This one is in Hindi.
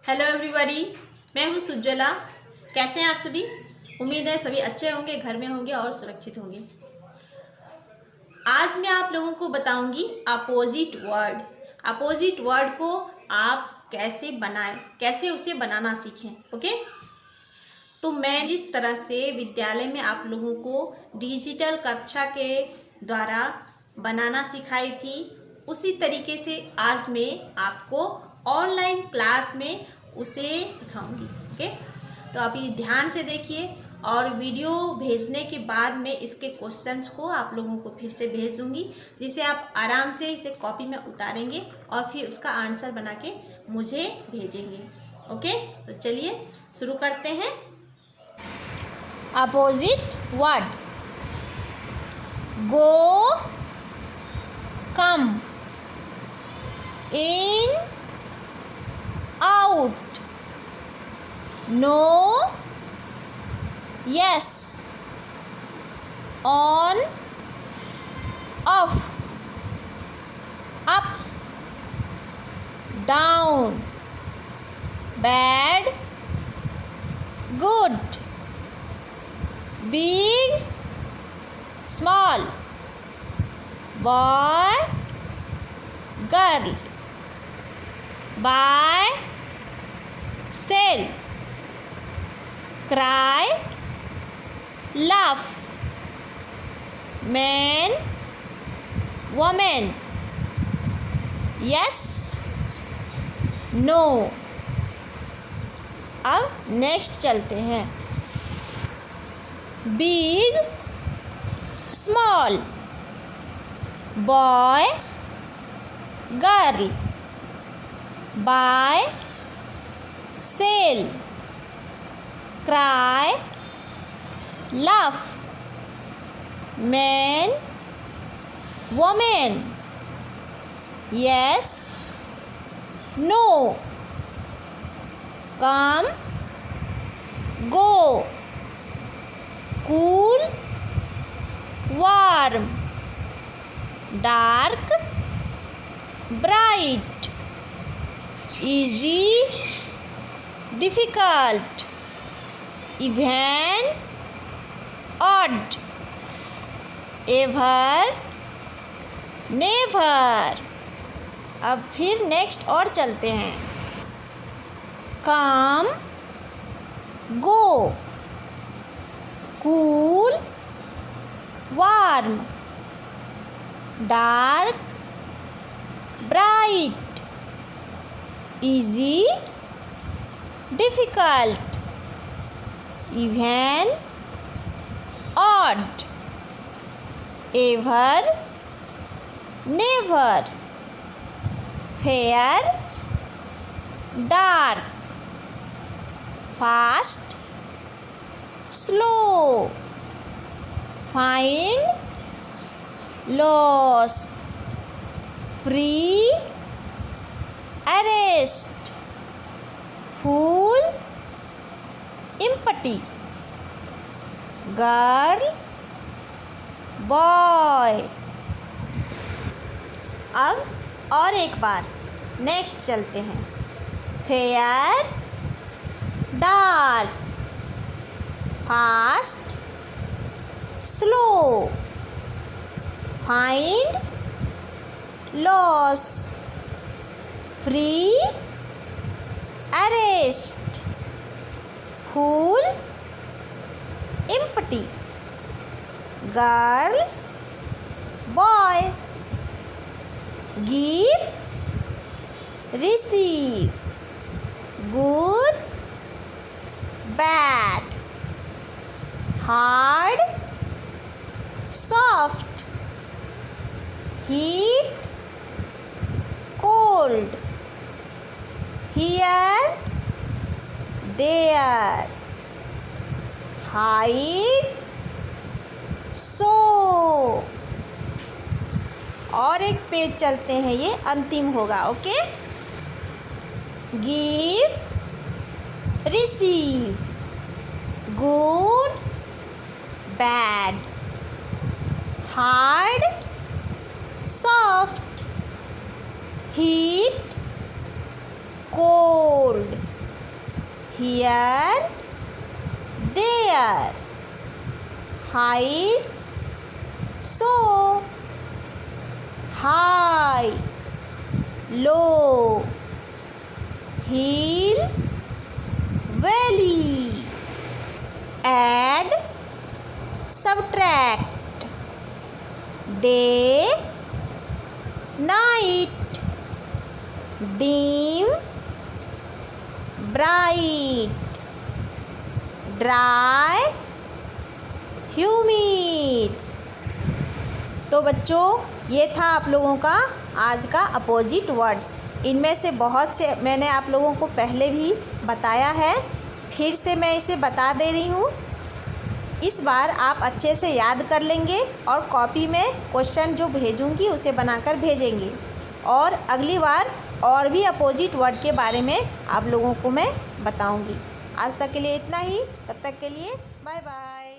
हेलो एवरीबॉडी, मैं हूँ सुज्ज्वला। कैसे हैं आप सभी? उम्मीद है सभी अच्छे होंगे, घर में होंगे और सुरक्षित होंगे। आज मैं आप लोगों को बताऊंगी अपोजिट वर्ड। अपोजिट वर्ड को आप कैसे बनाएं, कैसे उसे बनाना सीखें। ओके, तो मैं जिस तरह से विद्यालय में आप लोगों को डिजिटल कक्षा के द्वारा बनाना सिखाई थी, उसी तरीके से आज मैं आपको ऑनलाइन क्लास में उसे सिखाऊंगी। ओके, तो आप ये ध्यान से देखिए और वीडियो भेजने के बाद मैं इसके क्वेश्चंस को आप लोगों को फिर से भेज दूंगी, जिसे आप आराम से इसे कॉपी में उतारेंगे और फिर उसका आंसर बना के मुझे भेजेंगे। ओके, तो चलिए शुरू करते हैं। Opposite word, go, come, in, out, no, yes, on, off, up, down, bad, good, big, small, boy, girl, buy, sell, cry, laugh, man, woman, yes, no। अब नेक्स्ट चलते हैं। Big, small, boy, girl, buy, sell, cry, laugh, man, woman, yes, no, come, go, cool, warm, dark, bright, easy, difficult, even, odd, ever, never। अब फिर नेक्स्ट और चलते हैं। कम, गो, cool, warm, dark, bright, easy, difficult, even, odd, ever, never, fair, dark, fast, slow, find, loss, free, arrest, fool, empty, girl, boy। अब और एक बार नेक्स्ट चलते हैं। Fair, dark, fast, slow, find, loss, free, arrest, full, empty, girl, boy, give, receive, good, bad, hard, soft, heat, cold, here, there, hide, so। और एक पेज चलते हैं, ये अंतिम होगा। Okay, give, receive, good, bad, hard, soft, heat, cold, here, there. Hide, so. High, low. Hill, valley. Add, subtract. Day, night. Dim, bright. Dry, humid. तो बच्चों, ये था आप लोगों का आज का अपोजिट वर्ड्स। इनमें से बहुत से मैंने आप लोगों को पहले भी बताया है, फिर से मैं इसे बता दे रही हूँ। इस बार आप अच्छे से याद कर लेंगे और कॉपी में क्वेश्चन जो भेजूंगी उसे बनाकर भेजेंगे। और अगली बार और भी अपोजिट वर्ड के बारे में आप लोगों को मैं बताऊंगी। आज तक के लिए इतना ही। तब तक के लिए बाय बाय।